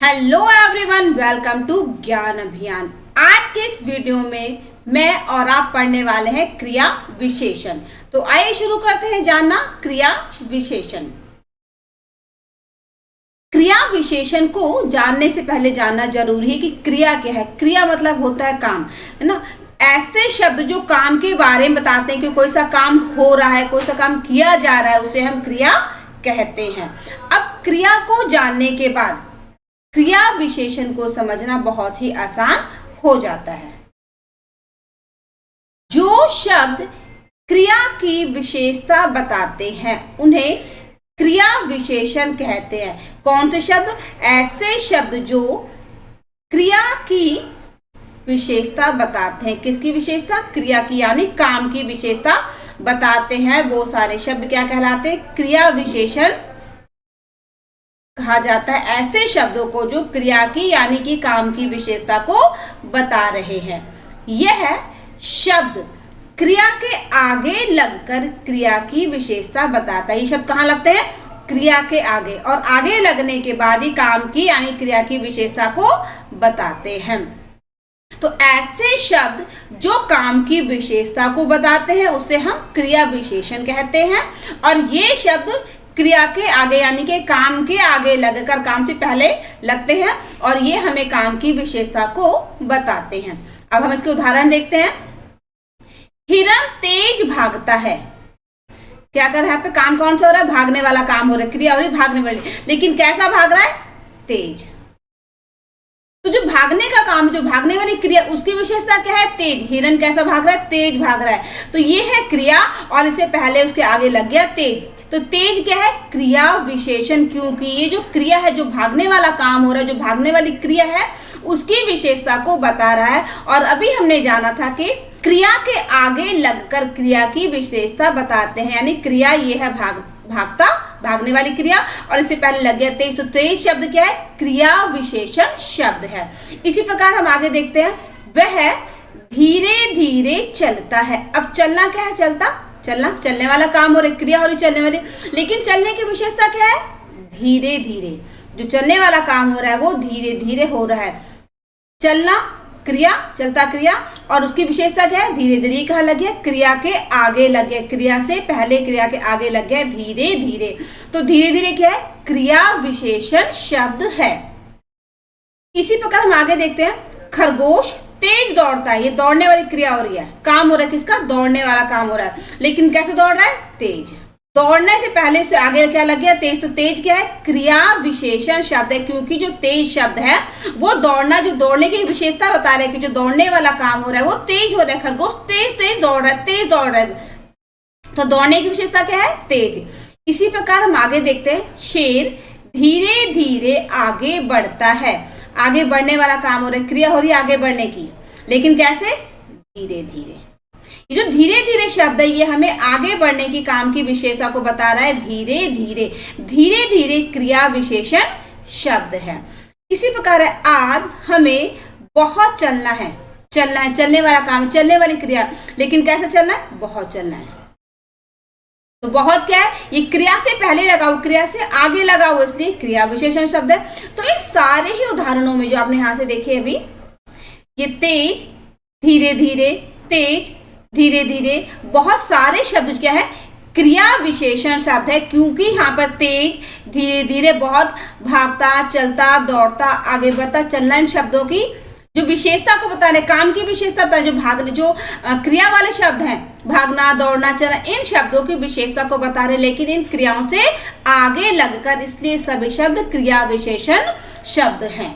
Hello everyone, welcome to ज्ञान अभियान। आज के इस वीडियो में मैं और आप पढ़ने वाले हैं क्रिया विशेषण। तो आइए शुरू करते हैं जानना क्रिया विशेषण। क्रिया विशेषण को जानने से पहले जानना जरूरी है कि क्रिया क्या है। क्रिया मतलब होता है काम, है ना। ऐसे शब्द जो काम के बारे में बताते हैं कि कोई सा काम हो रहा है, कोई सा काम किया जा रहा है, उसे हम क्रिया कहते हैं। अब क्रिया को जानने के बाद क्रिया विशेषण को समझना बहुत ही आसान हो जाता है। जो शब्द क्रिया की विशेषता बताते हैं उन्हें क्रिया विशेषण कहते हैं। कौन से शब्द? ऐसे शब्द जो क्रिया की विशेषता बताते हैं। किसकी विशेषता? क्रिया की, यानी काम की विशेषता बताते हैं। वो सारे शब्द क्या कहलाते हैं? क्रिया विशेषण कहा जाता है ऐसे शब्दों को जो क्रिया की यानी कि काम की विशेषता को बता रहे हैं। यह शब्द क्रिया के आगे लगकर क्रिया की विशेषता बताता है। ये शब्द कहाँ लगते हैं? क्रिया के आगे, और आगे लगने के बाद ही काम की यानी क्रिया की विशेषता को बताते हैं। तो ऐसे शब्द जो काम की विशेषता को बताते हैं उसे हम क्रिया विशेषण कहते हैं। और ये शब्द क्रिया के आगे यानी कि काम के आगे लगकर, काम से पहले लगते हैं और ये हमें काम की विशेषता को बताते हैं। अब हम इसके उदाहरण देखते हैं। हिरन तेज भागता है। क्या कर रहा है? पे काम कौन सा हो रहा है? भागने वाला काम हो रहा है, क्रिया हो रही भागने वाली, लेकिन कैसा भाग रहा है? तेज। तो जो भागने का काम, जो भागने वाली क्रिया, उसकी विशेषता क्या है? तेज। हिरन कैसा भाग रहा है? तेज भाग रहा है। तो ये है क्रिया और इसे पहले उसके आगे लग गया तेज। तो तेज क्या है? क्रिया विशेषण, क्योंकि ये जो क्रिया है, जो भागने वाला काम हो रहा है, जो भागने वाली क्रिया है, उसकी विशेषता को बता रहा है। और अभी हमने जाना था कि क्रिया के आगे लगकर क्रिया की विशेषता बताते हैं, यानी क्रिया ये है भागता, भागने वाली क्रिया, और इससे पहले लग गया तेज। तो तेज शब्द क्या है? क्रिया विशेषण शब्द है। इसी प्रकार हम आगे देखते हैं। वह धीरे धीरे चलता है। अब चलना क्या है? चलना, चलने वाला काम हो रहा है, क्रिया हो रही चलने वाली, लेकिन चलने की विशेषता क्या है? धीरे धीरे। जो चलने वाला काम हो रहा है वो धीरे धीरे हो रहा है। चलना क्रिया, चलता क्रिया, और उसकी विशेषता क्या है? धीरे धीरे। कहाँ लग गया? क्रिया के आगे लग गया, क्रिया से पहले क्रिया के आगे लग गया धीरे धीरे। तो धीरे धीरे क्या है? क्रिया विशेषण शब्द है। इसी प्रकार हम आगे देखते हैं। खरगोश तेज दौड़ता है। ये दौड़ने वाली क्रिया हो रही है, काम हो रहा है किसका? दौड़ने वाला काम हो रहा है, लेकिन कैसे दौड़ रहा है? तेज। दौड़ने से पहले से आगे क्या लग गया? तेज। तो तेज क्या है? क्रिया विशेषण शब्द है, क्योंकि जो तेज शब्द है वो दौड़ना, जो दौड़ने की विशेषता बता रहा है कि जो दौड़ने वाला काम हो रहा है वो तेज हो रहा है। खरगोश तेज तेज दौड़ रहा है, तेज दौड़ रहा है, तो दौड़ने की विशेषता क्या है? तेज। इसी प्रकार हम आगे देखते हैं। शेर धीरे धीरे आगे बढ़ता है। आगे बढ़ने वाला काम हो रहा है, क्रिया हो रही है आगे बढ़ने की, लेकिन कैसे? धीरे धीरे। ये जो धीरे धीरे शब्द है ये हमें आगे बढ़ने की काम की विशेषता को बता रहा है। धीरे धीरे, धीरे धीरे क्रिया विशेषण शब्द है। इसी प्रकार है। आज हमें बहुत चलना है। चलना है, चलने वाला काम, चलने वाली क्रिया, लेकिन कैसे चलना है? बहुत चलना है। तो बहुत क्या है? ये क्रिया से पहले लगाओ, क्रिया से आगे लगाओ, इसलिए क्रिया विशेषण शब्द है। तो इन सारे ही उदाहरणों में जो आपने यहां से देखे अभी, ये तेज, धीरे धीरे, तेज, धीरे धीरे, बहुत सारे शब्द क्या है? क्रिया विशेषण शब्द है, क्योंकि यहाँ पर तेज, धीरे धीरे, बहुत, भागता, चलता, दौड़ता, आगे बढ़ता, चलना, इन शब्दों की जो विशेषता को बता रहे, काम की विशेषता बता, जो भागने, जो क्रिया वाले शब्द हैं, भागना, दौड़ना, चलना, इन शब्दों की विशेषता को बता रहे, लेकिन इन क्रियाओं से आगे लगकर, इसलिए सभी शब्द क्रिया विशेषण शब्द हैं।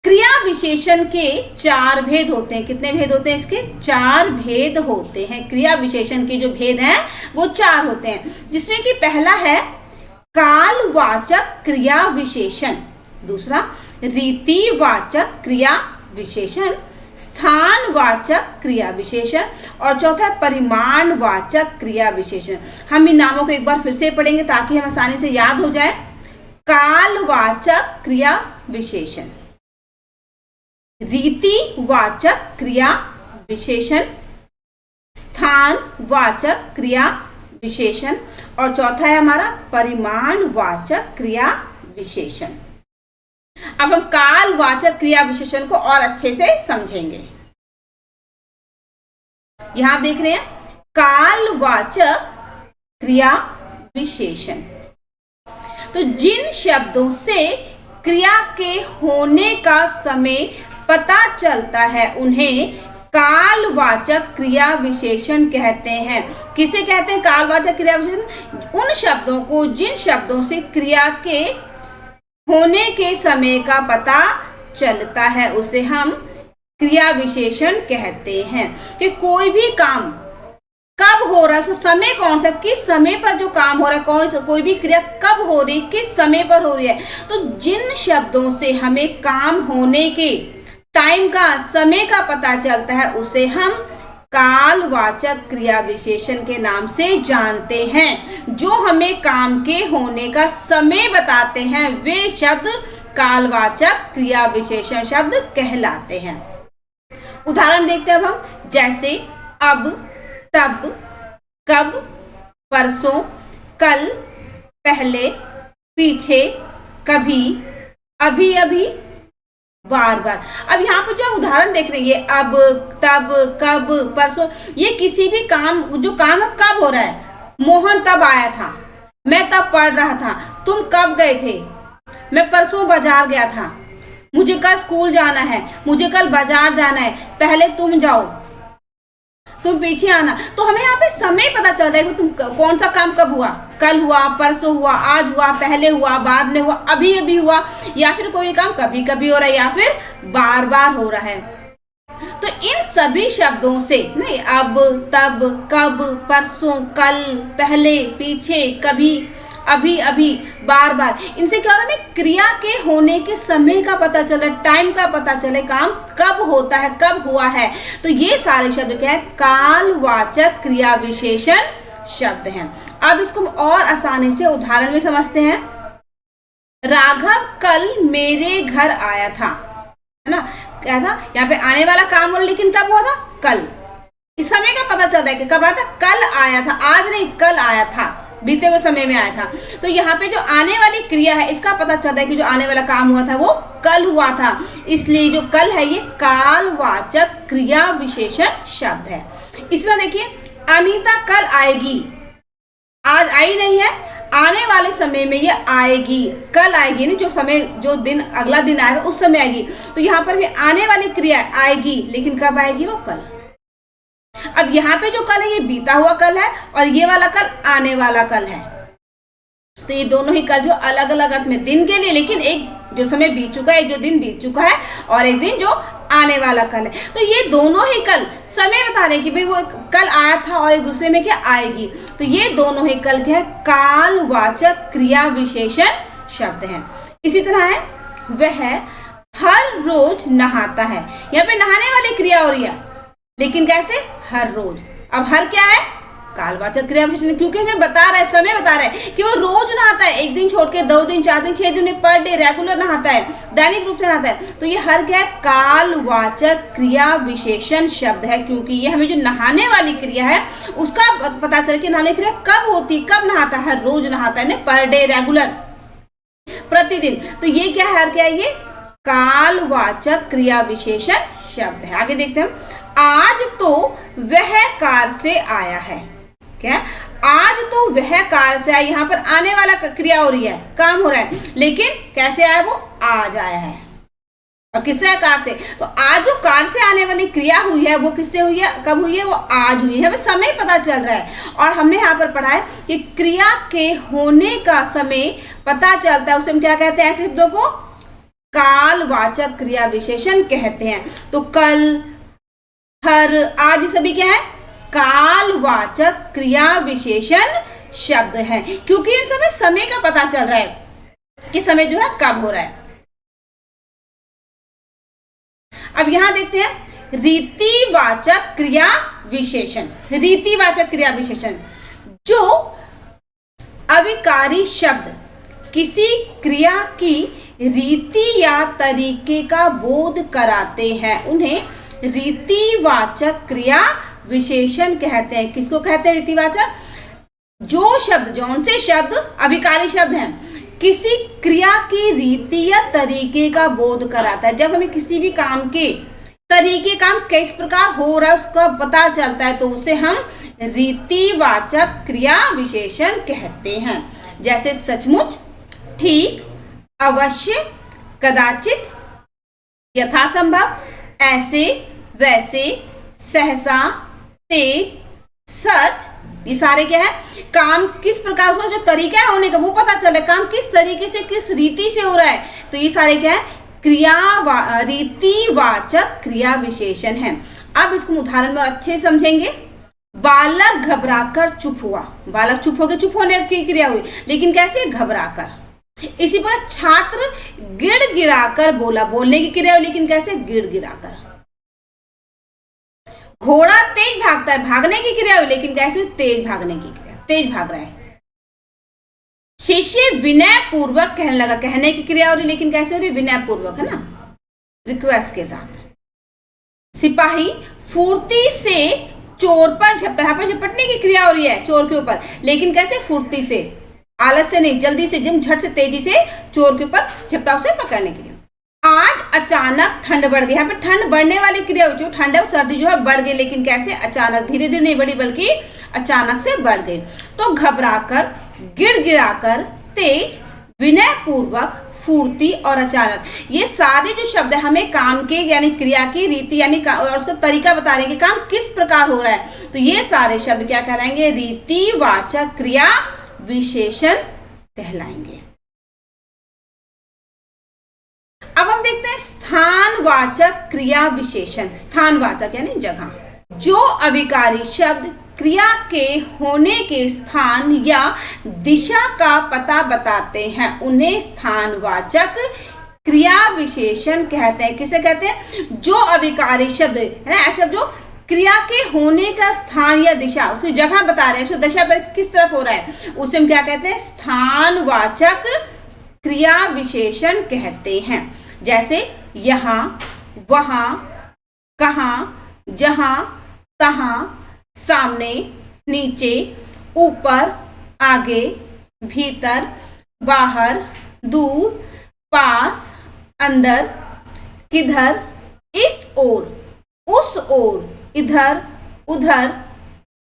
क्रिया विशेषण के 4 भेद होते हैं। कितने भेद होते हैं इसके? 4 भेद होते हैं। क्रिया विशेषण के जो भेद हैं वो 4 होते हैं, जिसमें कि पहला है कालवाचक क्रिया विशेषण, दूसरा रीतिवाचक क्रिया विशेषण, स्थानवाचक क्रिया विशेषण, और चौथा परिमाणवाचक क्रिया विशेषण। हम इन नामों को एक बार फिर से पढ़ेंगे ताकि हम आसानी से याद हो जाए। कालवाचक क्रिया विशेषण, रीतिवाचक क्रिया विशेषण, स्थानवाचक क्रिया विशेषण और चौथा है हमारा परिमाणवाचक क्रिया विशेषण। अब हम कालवाचक क्रिया विशेषण को और अच्छे से समझेंगे। यहां आप देख रहे हैं कालवाचक क्रिया विशेषण। तो जिन शब्दों से क्रिया के होने का समय पता चलता है उन्हें कालवाचक क्रिया विशेषण कहते हैं। किसे कहते हैं कालवाचक क्रिया विशेषण? उन शब्दों को जिन शब्दों से क्रिया के होने के समय का पता चलता है उसे हम क्रिया विशेषण कहते हैं। कि कोई भी काम कब हो रहा है, उसका समय कौन सा, किस समय पर जो काम हो रहा है, कोई भी क्रिया कब हो रही, किस समय पर हो रही है। तो जिन शब्दों से हमें काम होने के टाइम का, समय का पता चलता है उसे हम कालवाचक क्रिया विशेषण के नाम से जानते हैं। जो हमें काम के होने का समय बताते हैं वे शब्द कालवाचक क्रिया विशेषण शब्द कहलाते हैं। उदाहरण देखते हैं अब हम, जैसे अब, तब, कब, परसों, कल, पहले, पीछे, कभी, अभी अभी, बार बार। अब यहाँ पर जो उदाहरण देख रहे हैं अब, तब, कब, परसों, ये किसी भी काम, जो काम है कब हो रहा है। मोहन तब आया था, मैं तब पढ़ रहा था, तुम कब गए थे, मैं परसों बाजार गया था, मुझे कल स्कूल जाना है, मुझे कल बाजार जाना है, पहले तुम जाओ, तुम पीछे आना। तो हमें यहाँ पे समय पता चल रहा है कि तुम कौन सा काम कब हुआ, कल हुआ, परसों हुआ, आज हुआ, पहले हुआ, बाद में हुआ, अभी अभी हुआ, या फिर कोई काम कभी कभी हो रहा है या फिर बार बार हो रहा है। तो इन सभी शब्दों से नहीं, अब, तब, कब, परसों, कल, पहले, पीछे, कभी, अभी अभी, बार बार, इनसे क्या हो रहा है, हमें क्रिया के होने के समय का पता चले, टाइम का पता चले, काम कब होता है, कब हुआ है। तो ये सारे शब्द क्या है, कालवाचक क्रिया विशेषण शब्द हैं। अब इसको हम और आसानी से उदाहरण में समझते हैं। राघव कल मेरे घर आया था, है ना, क्या था यहाँ पे आने वाला काम हो, लेकिन कब हुआ था, कल। इस समय का पता चल रहा है कि कब आया था, कल आया था, आज नहीं, कल आया था, बीते हुए समय में आया था। तो यहाँ पे जो आने वाली क्रिया है इसका पता चल रहा है कि जो आने वाला काम हुआ था वो कल हुआ था, इसलिए जो कल है ये कालवाचक क्रिया विशेषण शब्द है। इस तरह देखिए, अनीता कल आएगी, आज आई नहीं है, आने वाले समय में ये आएगी, कल आएगी नहीं, जो समय, जो दिन, अगला दिन आएगा उस समय आएगी। तो यहाँ पर भी आने वाली क्रिया आएगी, लेकिन कब आएगी, वो कल। अब यहाँ पे जो कल है ये बीता हुआ कल है और ये वाला कल आने वाला कल है। तो ये दोनों ही कल जो अलग अलग अर्थ में दिन के लिए, लेकिन एक जो समय बीत चुका है, एक जो दिन बीत चुका है और एक दिन जो आने वाला कल है। तो ये दोनों ही कल समय बता रहे हैं कि भाई वो कल आया था और एक दूसरे में क्या आएगी। तो ये दोनों ही कल क्या है, कालवाचक क्रिया विशेषण शब्द हैं। इसी तरह है, वह हर रोज नहाता है। यहाँ पे नहाने वाली क्रिया हो रही है, लेकिन कैसे, हर रोज। अब हर क्या है, कालवाचक क्रिया विशेषण, क्योंकि हमें बता रहा है, समय बता रहा है कि वो रोज नहाता है, एक दिन छोड़ के 2 दिन, 4 दिन, 6 दिन में, पर डे रेगुलर नहाता है, दैनिक रूप से नहाता है। तो ये हर क्या है, कालवाचक क्रिया विशेषण शब्द है, क्योंकि ये हमें जो नहाने वाली क्रिया है उसका पता चले कि नहाने क्रिया कब होती, कब नहाता है, रोज नहाता है, पर डे, रेगुलर, प्रतिदिन। तो ये क्या है, हर क्या है, ये कालवाचक क्रिया विशेषण शब्द है। आगे देखते हैं, आज तो वह कार से आया है। क्या, आज तो वह कार से आया, यहाँ पर आने वाला क्रिया हो रही है, काम हो रहा है, लेकिन कैसे आया, वो आज आया है। और किससे आया, कार से। तो आज जो कार से आने वाली क्रिया हुई है वो किससे हुई है, कब हुई है, वो आज हुई है। हमें समय पता चल रहा है और हमने यहाँ पर पढ़ा है कि क्रिया के होने का समय पता चलता है, उसे हम क्या कहते हैं, ऐसे शब्दों को कालवाचक क्रिया विशेषण कहते हैं। तो कल, हर, आज सभी क्या है, कालवाचक क्रिया विशेषण शब्द हैं, क्योंकि इन समय समय का पता चल रहा है कि समय जो है कब हो रहा है। अब यहां देखते हैं रीतिवाचक क्रिया विशेषण। रीतिवाचक क्रिया विशेषण, जो अविकारी शब्द किसी क्रिया की रीति या तरीके का बोध कराते हैं उन्हें रीतिवाचक क्रिया विशेषण कहते हैं। किसको कहते हैं रीतिवाचक, जो शब्द, जौन से शब्द अभिकारी शब्द हैं, किसी क्रिया की रीति या तरीके का बोध कराता है। जब हमें किसी भी काम के तरीके, काम किस प्रकार हो रहा है उसका पता चलता है, तो उसे हम रीतिवाचक क्रिया विशेषण कहते हैं। जैसे सचमुच, ठीक, अवश्य, कदाचित, यथासंभव, ऐसे, वैसे, सहसा, तेज, सच। ये सारे क्या है, काम किस प्रकार, उसका जो तरीका है होने का वो पता चले, काम किस तरीके से, किस रीति से हो रहा है, तो ये सारे क्या है, रीतिवाचक क्रिया विशेषण है। अब इसको उदाहरण में अच्छे समझेंगे। बालक घबराकर चुप हुआ, बालक चुप हो गए, चुप होने की क्रिया हुई, लेकिन कैसे, घबराकर। इसी पर छात्र गिड़गिड़ाकर बोला, बोलने की क्रिया हुई, लेकिन कैसे, गिड़गिड़ाकर। घोड़ा तेज भागता है, भागने की क्रिया हुई, लेकिन कैसे, तेज भागने की क्रिया, तेज भाग रहा है। शिष्य विनय पूर्वक कहने लगा, कहने की क्रिया हो रही, लेकिन कैसे हो रही, विनय पूर्वक, है ना, रिक्वेस्ट के साथ। सिपाही फुर्ती से चोर पर झपटा, यहाँ पर झपटने की क्रिया हो रही है चोर के ऊपर, लेकिन कैसे, फुर्ती से, आलस से नहीं, जल्दी से, एकदम झट से, तेजी से चोर के ऊपर झपटा, उसे पकड़ने के लिए। आज अचानक ठंड बढ़ गई, यहाँ पे ठंड बढ़ने वाली क्रिया, जो ठंड है वो सर्दी जो है बढ़ गई, लेकिन कैसे, अचानक, धीरे धीरे नहीं बढ़ी बल्कि अचानक से बढ़ गई। तो घबराकर, गिड़गिड़ाकर, तेज, विनय पूर्वक, फुर्ती और अचानक, ये सारे जो शब्द है हमें काम के यानी क्रिया की रीति यानी और उसका तरीका बता रहे हैं कि काम किस प्रकार हो रहा है। तो ये सारे शब्द क्या कहलाएंगे, रीतिवाचक क्रिया विशेषण कहलाएंगे। अब हम देखते हैं स्थानवाचक क्रिया विशेषण। स्थानवाचक यानी जगह, जो अभिकारी शब्द क्रिया के होने के स्थान या दिशा का पता बताते हैं उन्हें स्थानवाचक क्रिया विशेषण कहते हैं। किसे कहते हैं, जो अभिकारी शब्द है ना, ऐसा जो क्रिया के होने का स्थान या दिशा, उसकी जगह बता रहे हैं, उसकी दिशा किस तरफ हो रहा है, उसे हम क्या कहते हैं, स्थानवाचक क्रिया विशेषण कहते हैं। जैसे यहाँ, वहां, कहाँ, जहां, तहां, सामने, नीचे, ऊपर, आगे, भीतर, बाहर, दूर, पास, अंदर, किधर, इस ओर, उस ओर, इधर, उधर,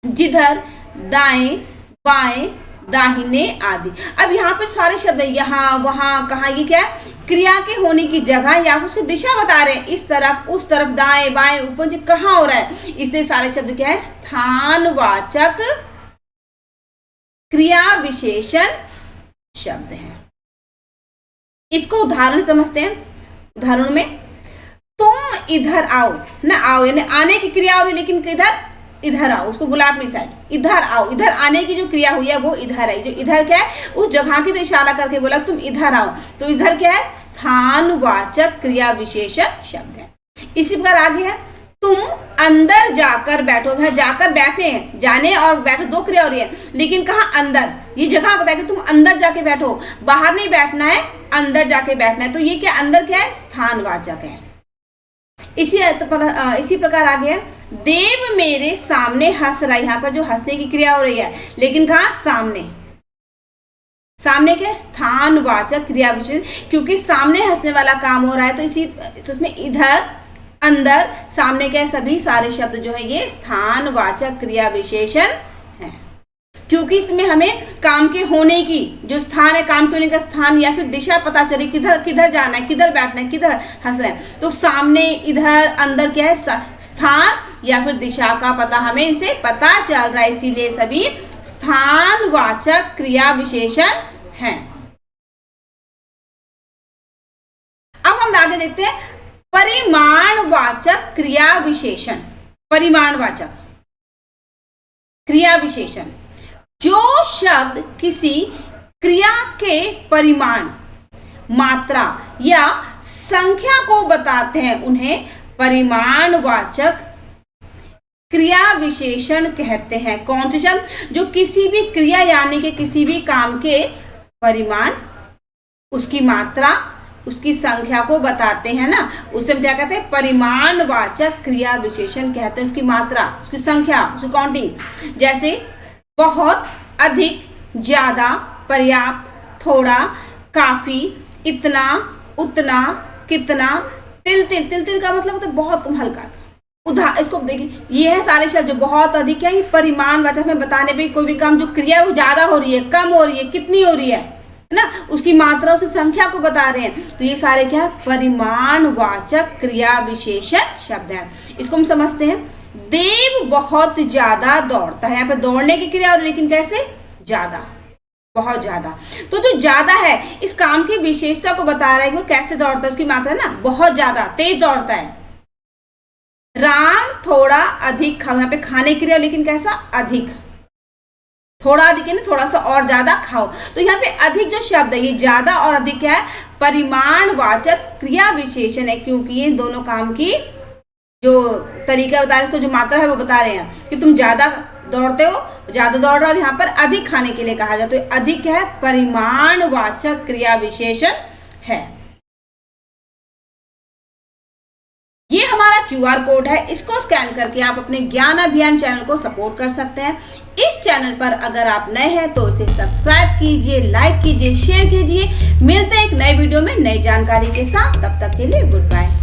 जिधर, दाएं, बाएं, दाहिने आदि। अब यहाँ पे सारे शब्द यहाँ, वहां, कहाँ, ये क्या है, क्रिया के होने की जगह या फिर उसकी दिशा बता रहे हैं, इस तरफ, उस तरफ, दाएं, बाएं, ऊपर, कहाँ हो रहा है, इसलिए सारे शब्द क्या है, स्थानवाचक क्रिया विशेषण शब्द हैं। इसको उदाहरण समझते हैं। उदाहरणों में, तुम इधर आओ ना, आओ यानी आने की क्रिया हो रही, लेकिन किधर, इधर आओ, उसको बुला अपनी साइड, इधर आओ, इधर आने की जो क्रिया हुई है वो इधर है, जो इधर क्या है, उस जगह की तो इशारा करके बोला तुम इधर आओ, तो इधर क्या है, स्थानवाचक क्रिया विशेषण शब्द है। इसी प्रकार आगे है, तुम अंदर जाकर बैठो, है जाकर बैठे, जाने और बैठो दो क्रिया हो रही है, लेकिन कहाँ, अंदर, ये जगह बताया कि तुम अंदर जाके बैठो, बाहर नहीं बैठना है, अंदर जाके बैठना है, तो ये क्या, अंदर क्या है, स्थानवाचक है। इसी प्रकार आगे है, देव मेरे सामने हंस रहा है, यहाँ पर जो हंसने की क्रिया हो रही है, लेकिन कहाँ, सामने, सामने क्या, स्थानवाचक क्रिया विशेषण, क्योंकि सामने हंसने वाला काम हो रहा है, तो इसमें इधर, अंदर, सामने क्या, सभी सारे शब्द जो है ये स्थानवाचक क्रिया विशेषण है, क्योंकि इसमें हमें काम के होने की जो स्थान है, काम के होने का स्थान या फिर दिशा पता चले, किधर किधर जाना है, किधर बैठना है, किधर हंस रहे हैं, तो सामने, इधर, अंदर क्या है, स्थान या फिर दिशा का पता हमें इसे पता चल रहा है, इसीलिए सभी स्थानवाचक क्रिया विशेषण हैं। अब हम आगे देखते हैं परिमाणवाचक क्रिया विशेषण। परिमाणवाचक क्रिया विशेषण, जो शब्द किसी क्रिया के परिमाण, मात्रा या संख्या को बताते हैं उन्हें परिमाणवाचक क्रिया विशेषण कहते हैं। कौन से शब्द, जो किसी भी क्रिया यानी कि किसी भी काम के परिमाण, उसकी मात्रा, उसकी संख्या को बताते हैं ना, उसे हम क्या कहते हैं, परिमाणवाचक क्रिया विशेषण कहते हैं। उसकी मात्रा, उसकी संख्या, उसकी काउंटिंग, जैसे बहुत, अधिक, ज्यादा, पर्याप्त, थोड़ा, काफी, इतना, उतना, कितना। तिल तिल तिल तिल का मतलब होता है बहुत कम, हल्का। इसको देखिए, ये है सारे शब्द जो बहुत अधिक है, परिमाणवाचक में बताने पे कोई भी काम जो क्रिया है वो ज्यादा हो रही है, कम हो रही है, कितनी हो रही है ना, उसकी मात्रा, उसकी संख्या को बता रहे हैं। तो ये सारे क्या है, परिमाणवाचक क्रिया विशेषण शब्द है। इसको हम समझते हैं। देव बहुत ज्यादा दौड़ता है, यहाँ पे दौड़ने की क्रिया और, लेकिन कैसे, ज्यादा, बहुत ज्यादा। तो जो ज्यादा है इस काम की विशेषता को बता रहा है कि वो कैसे दौड़ता है, उसकी मात्रा ना बहुत ज्यादा तेज दौड़ता है। राम थोड़ा अधिक खाओ, यहाँ पे खाने की क्रिया, लेकिन कैसा, अधिक, थोड़ा अधिक है ना, थोड़ा सा और ज्यादा खाओ। तो यहाँ पे अधिक जो शब्द है, ये ज्यादा और अधिक क्या है, परिमाणवाचक क्रिया विशेषण है, क्योंकि ये दोनों काम की जो तरीका बता रहे हैं, इसको जो मात्रा है वो बता रहे हैं कि तुम ज्यादा दौड़ते हो, ज्यादा दौड़ रहे हो, और यहाँ पर अधिक खाने के लिए कहा जाता है। तो अधिक क्या है, परिमाणवाचक क्रिया विशेषण है। ये हमारा QR कोड है, इसको स्कैन करके आप अपने ज्ञान अभियान चैनल को सपोर्ट कर सकते हैं। इस चैनल पर अगर आप नए हैं तो इसे सब्सक्राइब कीजिए, लाइक कीजिए, शेयर कीजिए। मिलते हैं एक नए वीडियो में नई जानकारी के साथ, तब तक के लिए गुड बाय।